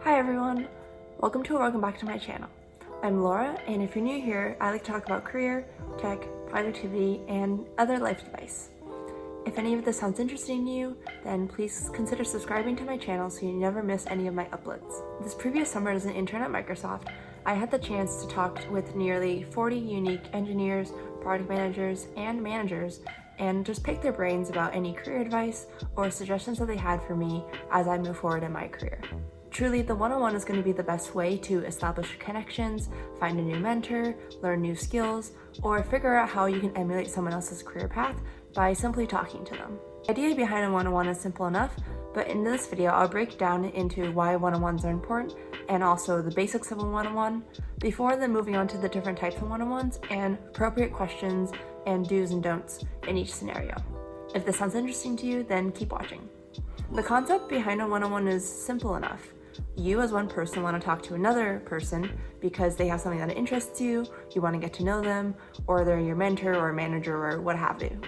Hi everyone! Welcome back to my channel. I'm Laura, and if you're new here, I like to talk about career, tech, productivity, and other life advice. If any of this sounds interesting to you, then please consider subscribing to my channel so you never miss any of my uploads. This previous summer as an intern at Microsoft, I had the chance to talk with nearly 40 unique engineers, product managers, and managers, and just pick their brains about any career advice or suggestions that they had for me as I move forward in my career. Truly, the one-on-one is going to be the best way to establish connections, find a new mentor, learn new skills, or figure out how you can emulate someone else's career path by simply talking to them. The idea behind a one-on-one is simple enough, but in this video I'll break down into why one-on-ones are important and also the basics of a one-on-one, before then moving on to the different types of one-on-ones and appropriate questions and do's and don'ts in each scenario. If this sounds interesting to you, then keep watching. The concept behind a one-on-one is simple enough. You as one person want to talk to another person because they have something that interests you, you want to get to know them, or they're your mentor or manager or what have you.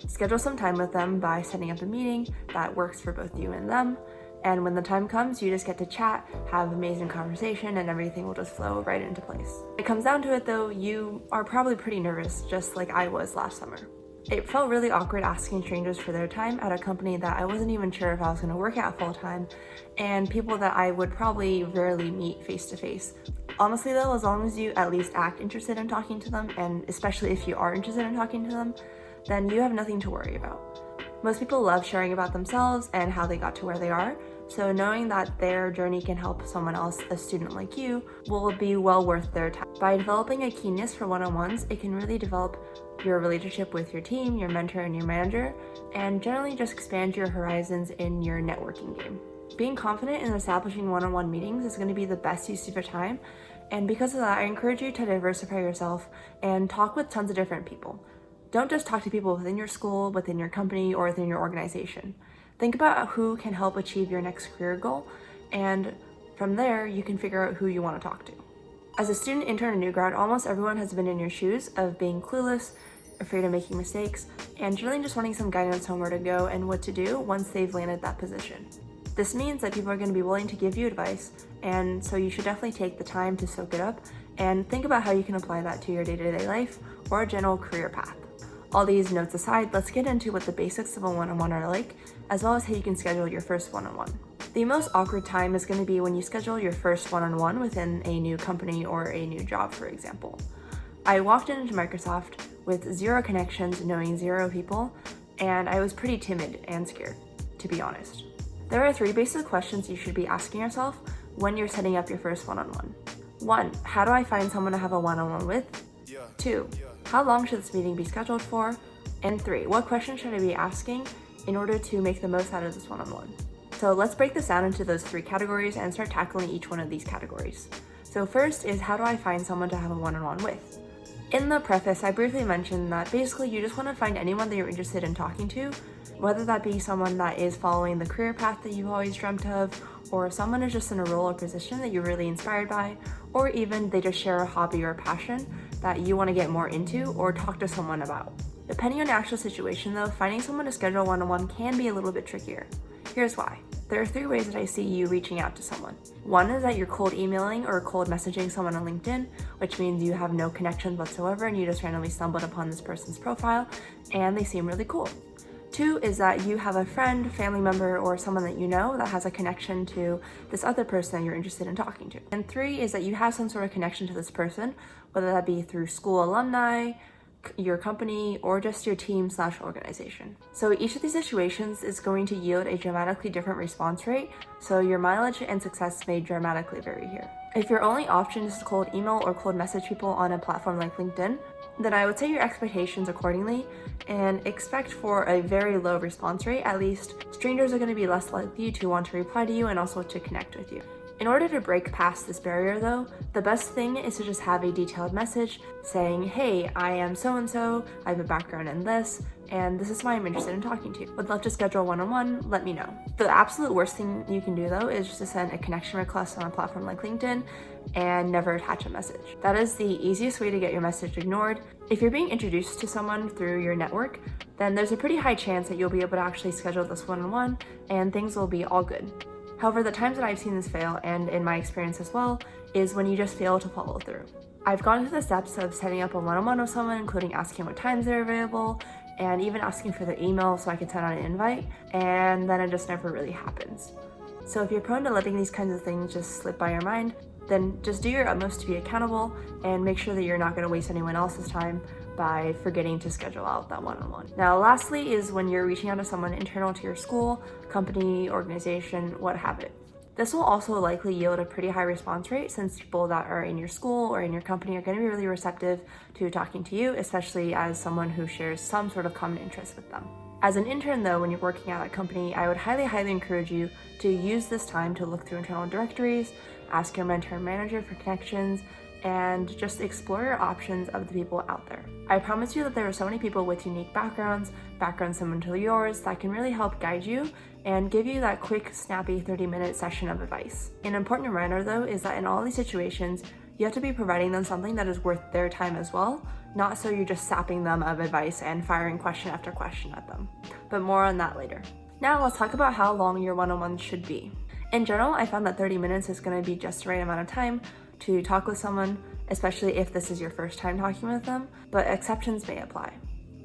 Schedule some time with them by setting up a meeting that works for both you and them, and when the time comes, you just get to chat, have amazing conversation, and everything will just flow right into place. When it comes down to it though, you are probably pretty nervous, just like I was last summer. It felt really awkward asking strangers for their time at a company that I wasn't even sure if I was going to work at full time, and people that I would probably rarely meet face to face. Honestly though, as long as you at least act interested in talking to them, and especially if you are interested in talking to them, then you have nothing to worry about. Most people love sharing about themselves and how they got to where they are, so knowing that their journey can help someone else, a student like you, will be well worth their time. By developing a keenness for one-on-ones, it can really develop your relationship with your team, your mentor, and your manager, and generally just expand your horizons in your networking game. Being confident in establishing one-on-one meetings is going to be the best use of your time, and because of that, I encourage you to diversify yourself and talk with tons of different people. Don't just talk to people within your school, within your company, or within your organization. Think about who can help achieve your next career goal, and from there, you can figure out who you want to talk to. As a student, intern, or new grad, almost everyone has been in your shoes of being clueless, afraid of making mistakes, and generally just wanting some guidance on where to go and what to do once they've landed that position. This means that people are going to be willing to give you advice, and so you should definitely take the time to soak it up and think about how you can apply that to your day-to-day life or a general career path. All these notes aside, let's get into what the basics of a one-on-one are like, as well as how you can schedule your first one-on-one. The most awkward time is going to be when you schedule your first one-on-one within a new company or a new job, for example. I walked into Microsoft with zero connections, knowing zero people, and I was pretty timid and scared, to be honest. There are 3 basic questions you should be asking yourself when you're setting up your first one-on-one. 1. How do I find someone to have a one-on-one with? 2. How long should this meeting be scheduled for? And 3. What questions should I be asking in order to make the most out of this one-on-one? So let's break this down into those 3 categories and start tackling each one of these categories. So first is, how do I find someone to have a one-on-one with? In the preface, I briefly mentioned that basically you just want to find anyone that you're interested in talking to, whether that be someone that is following the career path that you've always dreamt of, or someone is just in a role or position that you're really inspired by, or even they just share a hobby or a passion that you want to get more into or talk to someone about. Depending on the actual situation though, finding someone to schedule one-on-one can be a little bit trickier. Here's why. There are 3 ways that I see you reaching out to someone. 1 is that you're cold emailing or cold messaging someone on LinkedIn, which means you have no connections whatsoever and you just randomly stumbled upon this person's profile and they seem really cool. 2 is that you have a friend, family member, or someone that you know that has a connection to this other person that you're interested in talking to. And 3 is that you have some sort of connection to this person, whether that be through school alumni, your company, or just your team/organization. So each of these situations is going to yield a dramatically different response rate, so your mileage and success may dramatically vary here. If your only option is to cold email or cold message people on a platform like LinkedIn, then I would set your expectations accordingly and expect for a very low response rate. At least strangers are going to be less likely to want to reply to you and also to connect with you. In order to break past this barrier though, the best thing is to just have a detailed message saying, hey, I am so-and-so, I have a background in this, and this is why I'm interested in talking to you. Would love to schedule a one-on-one, let me know. The absolute worst thing you can do though is just to send a connection request on a platform like LinkedIn and never attach a message. That is the easiest way to get your message ignored. If you're being introduced to someone through your network, then there's a pretty high chance that you'll be able to actually schedule this one-on-one and things will be all good. However, the times that I've seen this fail, and in my experience as well, is when you just fail to follow through. I've gone through the steps of setting up a one-on-one with someone, including asking what times they're available, and even asking for their email so I can send out an invite, and then it just never really happens. So if you're prone to letting these kinds of things just slip by your mind, then just do your utmost to be accountable and make sure that you're not going to waste anyone else's time by forgetting to schedule out that one-on-one. Now, lastly is when you're reaching out to someone internal to your school, company, organization, what have it. This will also likely yield a pretty high response rate, since people that are in your school or in your company are going to be really receptive to talking to you, especially as someone who shares some sort of common interest with them. As an intern though, when you're working at a company, I would highly encourage you to use this time to look through internal directories, ask your mentor and manager for connections, and just explore your options of the people out there. I promise you that there are so many people with unique backgrounds similar to yours, that can really help guide you and give you that quick, snappy 30-minute session of advice. An important reminder though is that in all these situations, you have to be providing them something that is worth their time as well, not so you're just sapping them of advice and firing question after question at them. But more on that later. Now let's talk about how long your one-on-ones should be. In general, I found that 30 minutes is going to be just the right amount of time to talk with someone, especially if this is your first time talking with them, but exceptions may apply.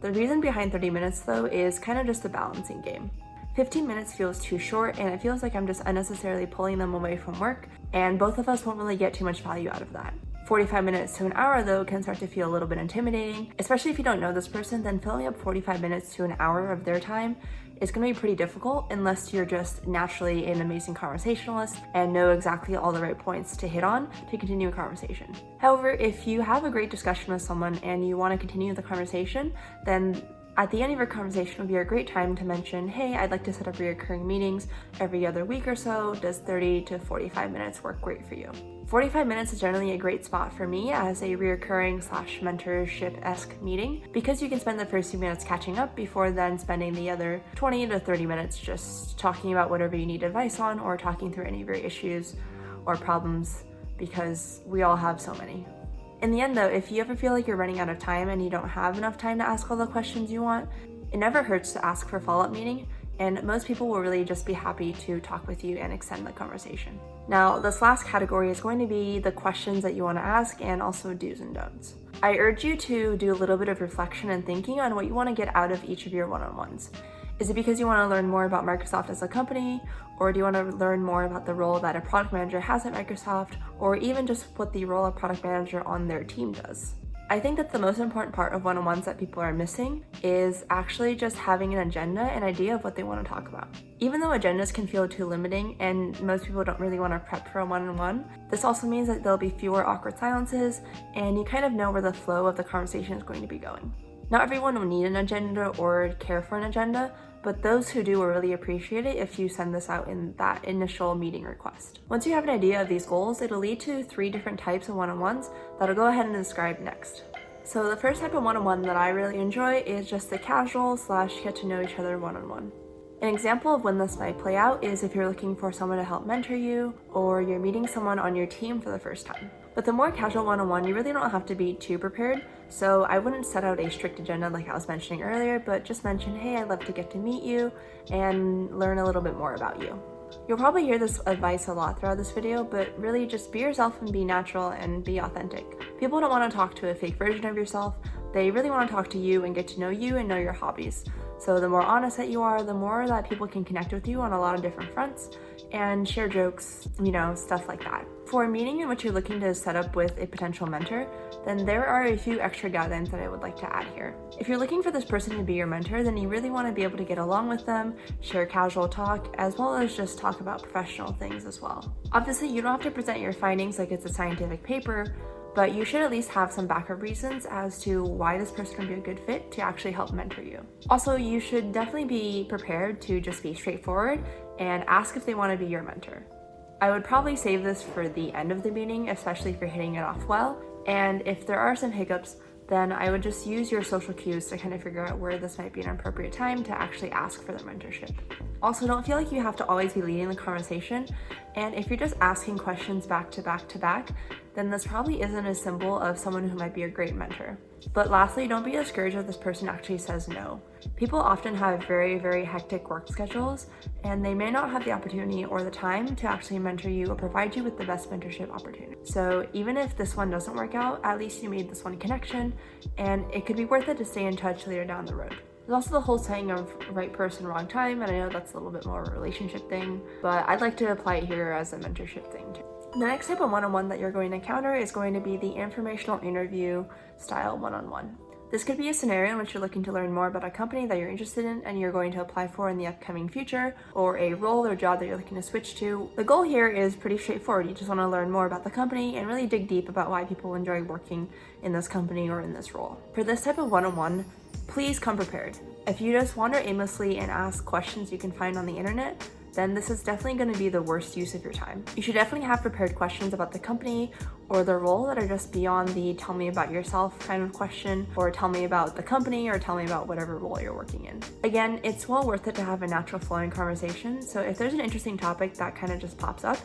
The reason behind 30 minutes though is kind of just a balancing game. 15 minutes feels too short, and it feels like I'm just unnecessarily pulling them away from work, and both of us won't really get too much value out of that. 45 minutes to an hour though can start to feel a little bit intimidating, especially if you don't know this person. Then filling up 45 minutes to an hour of their time is going to be pretty difficult unless you're just naturally an amazing conversationalist and know exactly all the right points to hit on to continue a conversation. However, if you have a great discussion with someone and you want to continue the conversation, then at the end of your conversation would be a great time to mention, hey, I'd like to set up recurring meetings every other week or so. Does 30 to 45 minutes work great for you? 45 minutes is generally a great spot for me as a reoccurring / mentorship-esque meeting, because you can spend the first few minutes catching up before then spending the other 20 to 30 minutes just talking about whatever you need advice on, or talking through any of your issues or problems, because we all have so many. In the end though, if you ever feel like you're running out of time and you don't have enough time to ask all the questions you want, it never hurts to ask for a follow-up meeting, and most people will really just be happy to talk with you and extend the conversation. Now, this last category is going to be the questions that you want to ask and also do's and don'ts. I urge you to do a little bit of reflection and thinking on what you want to get out of each of your one-on-ones. Is it because you want to learn more about Microsoft as a company, or do you want to learn more about the role that a product manager has at Microsoft, or even just what the role of product manager on their team does? I think that the most important part of one-on-ones that people are missing is actually just having an agenda and idea of what they want to talk about. Even though agendas can feel too limiting and most people don't really want to prep for a one-on-one, this also means that there'll be fewer awkward silences and you kind of know where the flow of the conversation is going to be going. Not everyone will need an agenda or care for an agenda, but those who do will really appreciate it if you send this out in that initial meeting request. Once you have an idea of these goals, it'll lead to 3 different types of one-on-ones that I'll go ahead and describe next. So the first type of one-on-one that I really enjoy is just the casual / get to know each other one-on-one. An example of when this might play out is if you're looking for someone to help mentor you, or you're meeting someone on your team for the first time. With a more casual one-on-one, you really don't have to be too prepared, so I wouldn't set out a strict agenda like I was mentioning earlier, but just mention, hey, I'd love to get to meet you and learn a little bit more about you. You'll probably hear this advice a lot throughout this video, but really just be yourself and be natural and be authentic. People don't want to talk to a fake version of yourself. They really want to talk to you and get to know you and know your hobbies. So the more honest that you are, the more that people can connect with you on a lot of different fronts and share jokes, stuff like that. For a meeting in which you're looking to set up with a potential mentor, then there are a few extra guidelines that I would like to add here. If you're looking for this person to be your mentor, then you really want to be able to get along with them, share casual talk, as well as just talk about professional things as well. Obviously, you don't have to present your findings like it's a scientific paper, but you should at least have some backup reasons as to why this person would be a good fit to actually help mentor you. Also, you should definitely be prepared to just be straightforward and ask if they want to be your mentor. I would probably save this for the end of the meeting, especially if you're hitting it off well. And if there are some hiccups, then I would just use your social cues to kind of figure out where this might be an appropriate time to actually ask for the mentorship. Also, don't feel like you have to always be leading the conversation, and if you're just asking questions back to back to back, then this probably isn't a symbol of someone who might be a great mentor. But lastly, don't be discouraged if this person actually says no. People often have very, very hectic work schedules, and they may not have the opportunity or the time to actually mentor you or provide you with the best mentorship opportunity. So even if this one doesn't work out, at least you made this one connection, and it could be worth it to stay in touch later down the road. There's also the whole saying of right person, wrong time, and I know that's a little bit more of a relationship thing, but I'd like to apply it here as a mentorship thing too. The next type of one-on-one that you're going to encounter is going to be the informational interview style one-on-one. This could be a scenario in which you're looking to learn more about a company that you're interested in and you're going to apply for in the upcoming future, or a role or job that you're looking to switch to. The goal here is pretty straightforward. You just want to learn more about the company and really dig deep about why people enjoy working in this company or in this role. For this type of one-on-one, please come prepared. If you just wander aimlessly and ask questions you can find on the internet, then this is definitely going to be the worst use of your time. You should definitely have prepared questions about the company or the role that are just beyond the tell me about yourself kind of question, or tell me about the company, or tell me about whatever role you're working in. Again, it's well worth it to have a natural flowing conversation, so if there's an interesting topic that kind of just pops up,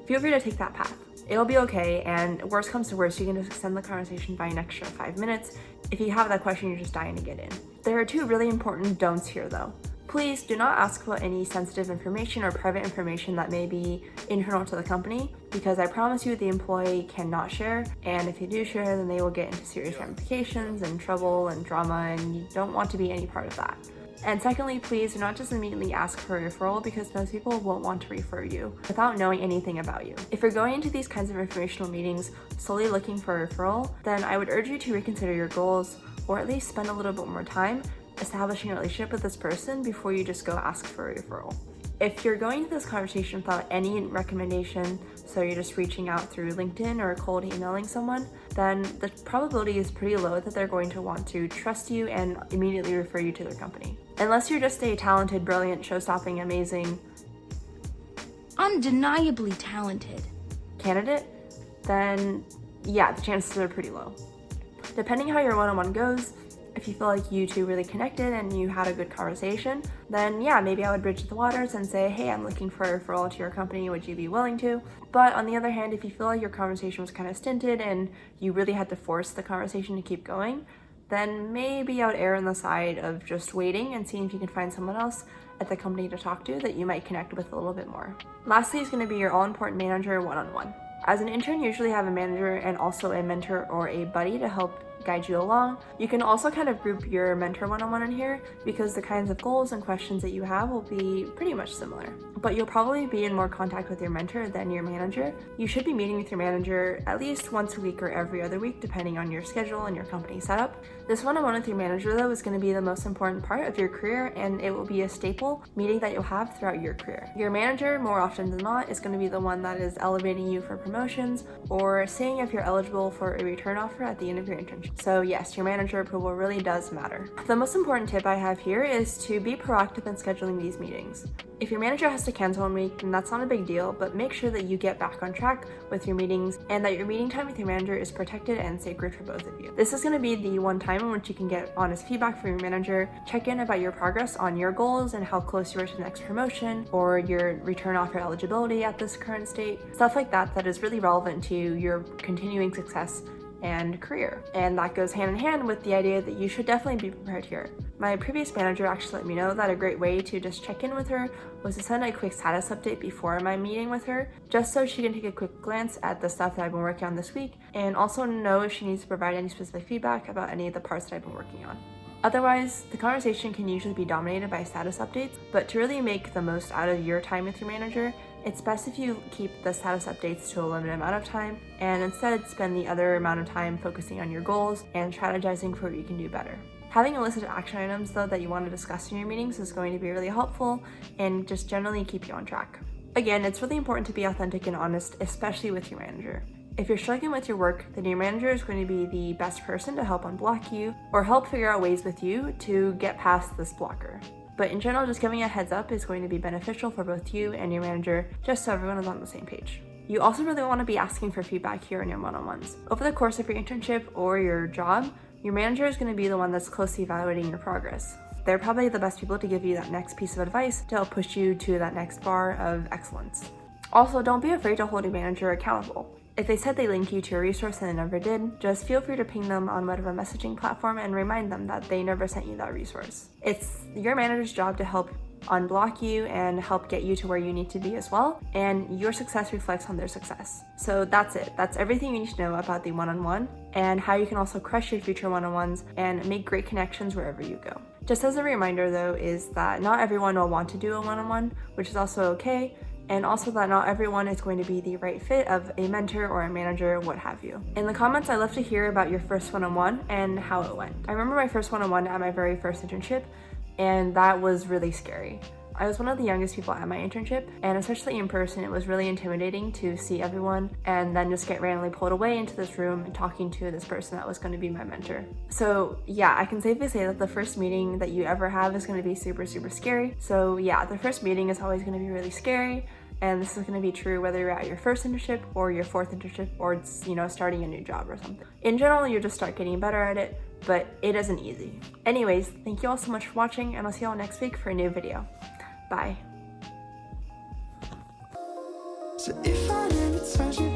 feel free to take that path. It'll be okay, and worst comes to worst, you can just extend the conversation by an extra 5 minutes if you have that question you're just dying to get in. There are two really important don'ts here though. Please do not ask about any sensitive information or private information that may be internal to the company, because I promise you the employee cannot share, and if you do share, then they will get into serious ramifications and trouble and drama, and you don't want to be any part of that. And secondly, please do not just immediately ask for a referral, because most people won't want to refer you without knowing anything about you. If you're going into these kinds of informational meetings solely looking for a referral, then I would urge you to reconsider your goals, or at least spend a little bit more time establishing a relationship with this person before you just go ask for a referral. If you're going to this conversation without any recommendation, so you're just reaching out through LinkedIn or cold emailing someone, then the probability is pretty low that they're going to want to trust you and immediately refer you to their company. Unless you're just a talented, brilliant, show-stopping, amazing, undeniably talented candidate, then yeah, the chances are pretty low. Depending how your one-on-one goes, if you feel like you two really connected and you had a good conversation, then yeah, maybe I would bridge the waters and say, hey, I'm looking for a referral to your company, would you be willing to? But on the other hand, if you feel like your conversation was kind of stinted and you really had to force the conversation to keep going, then maybe I would err on the side of just waiting and seeing if you can find someone else at the company to talk to that you might connect with a little bit more. Lastly is going to be your all-important manager one-on-one. As an intern, you usually have a manager and also a mentor or a buddy to help guide you along. You can also kind of group your mentor one-on-one in here, because the kinds of goals and questions that you have will be pretty much similar. But you'll probably be in more contact with your mentor than your manager. You should be meeting with your manager at least once a week or every other week, depending on your schedule and your company setup. This one-on-one with your manager, though, is going to be the most important part of your career, and it will be a staple meeting that you'll have throughout your career. Your manager, more often than not, is going to be the one that is elevating you for promotions or seeing if you're eligible for a return offer at the end of your internship. So yes, your manager approval really does matter. The most important tip I have here is to be proactive in scheduling these meetings. If your manager has to cancel 1 week, then that's not a big deal, but make sure that you get back on track with your meetings and that your meeting time with your manager is protected and sacred for both of you. This is going to be the one time in which you can get honest feedback from your manager, check in about your progress on your goals and how close you are to the next promotion or your return offer eligibility at this current state, stuff like that that is really relevant to your continuing success and career. And that goes hand in hand with the idea that you should definitely be prepared here. My previous manager actually let me know that a great way to just check in with her was to send a quick status update before my meeting with her, just so she can take a quick glance at the stuff that I've been working on this week and also know if she needs to provide any specific feedback about any of the parts that I've been working on. Otherwise, the conversation can usually be dominated by status updates, but to really make the most out of your time with your manager, it's best if you keep the status updates to a limited amount of time and instead spend the other amount of time focusing on your goals and strategizing for what you can do better. Having a list of action items though that you want to discuss in your meetings is going to be really helpful and just generally keep you on track. Again, it's really important to be authentic and honest, especially with your manager. If you're struggling with your work, then your manager is going to be the best person to help unblock you or help figure out ways with you to get past this blocker. But in general, just giving a heads up is going to be beneficial for both you and your manager, just so everyone is on the same page. You also really want to be asking for feedback here in your one-on-ones. Over the course of your internship or your job, your manager is going to be the one that's closely evaluating your progress. they're probably the best people to give you that next piece of advice to help push you to that next bar of excellence. Also, don't be afraid to hold your manager accountable. If they said they link you to a resource and they never did, just feel free to ping them on whatever messaging platform and remind them that they never sent you that resource. It's your manager's job to help unblock you and help get you to where you need to be as well, and your success reflects on their success. So that's it. That's everything you need to know about the one-on-one and how you can also crush your future one-on-ones and make great connections wherever you go. Just as a reminder though, is that not everyone will want to do a one-on-one, which is also okay, and also that not everyone is going to be the right fit of a mentor or a manager, what have you. In the comments, I love to hear about your first one-on-one and how it went. I remember my first one-on-one at my very first internship, and that was really scary. I was one of the youngest people at my internship, and especially in person, it was really intimidating to see everyone and then just get randomly pulled away into this room and talking to this person that was going to be my mentor. So yeah, I can safely say that the first meeting that you ever have is going to be super, super scary. So yeah, the first meeting is always going to be really scary. And this is going to be true whether you're at your first internship or your fourth internship or it's, starting a new job or something. In general, you just start getting better at it, but it isn't easy. Anyways, thank you all so much for watching, and I'll see you all next week for a new video. Bye. So if I